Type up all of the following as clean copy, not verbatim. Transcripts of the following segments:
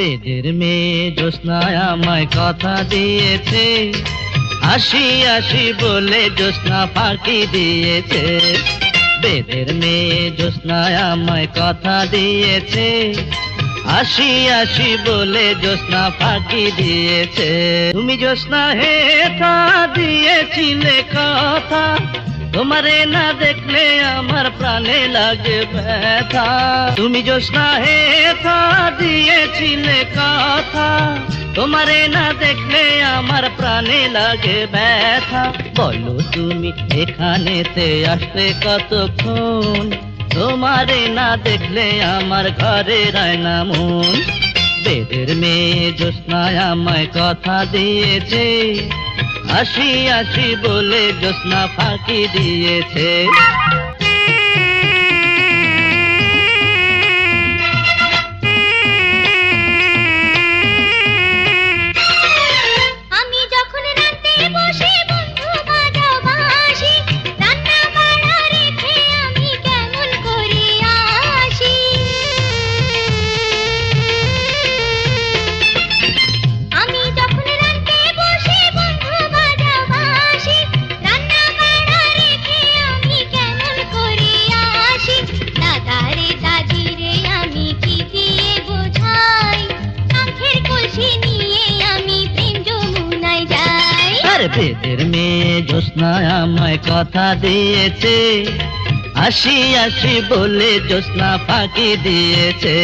বেদের মেয়ে জ্যোৎস্নায় আমায় কথা দিয়েছে, আসি আসি বলে জ্যোৎস্না ফাঁকি দিয়েছে। বেদের মেয়ে জ্যোৎস্নায় আমায় কথা দিয়েছে, আসি আসি বলে জ্যোৎস্না ফাঁকি দিয়েছে। তুমি জ্যোৎস্না হে তা দিয়েছিলে কথা, তোমারে না দেখলে আমার প্রাণে লাগে ব্যথা। তুমি জ্যোৎস্না হে তা দিয়েছিলে কথা, তোমারে না দেখলে আমার প্রাণে লাগে ব্যথা। বলো তুমি এখানেতে আসলে কতক্ষণ, তোমারে না দেখলে আমার ঘরে রায় না মন। বেদের মেয়ে জ্যোৎস্নায় আমায় কথা দিয়েছে, আসি আসি বলে জ্যোৎস্না ফাঁকি দিয়েছে। বেদের মেয়ে জ্যোৎস্নায় আমায় কথা দিয়েছে, আসি আসি বলে জ্যোৎস্না ফাঁকি দিয়েছে।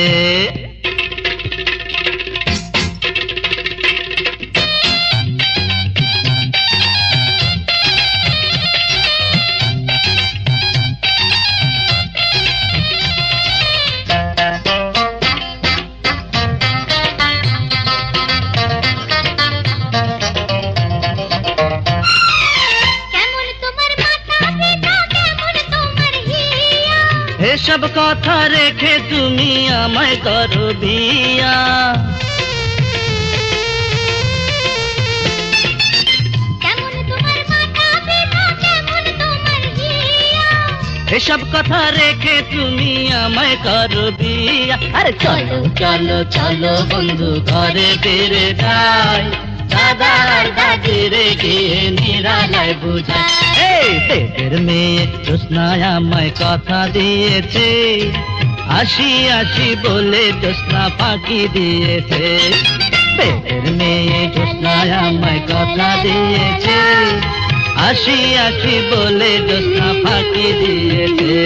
এসব কথা রেখে তুমি আমায় করো বিয়া, এসব কথা রেখে তুমি আমায় করো বিয়া। আরে চলো চলো চলো বন্ধু ঘরে ফিরে যাই, দাদার দাদির গিয়ে নিরালায় বুঝাই। এই বেদের মেয়ে জ্যোৎস্নায় আমায় কথা দিয়েছে, আসি আসি বলে জ্যোৎস্না ফাঁকি দিয়েছে। বেদের মেয়ে জ্যোৎস্নায় আমায় কথা দিয়েছে, আসি আসি বলে জ্যোৎস্না ফাঁকি দিয়েছে।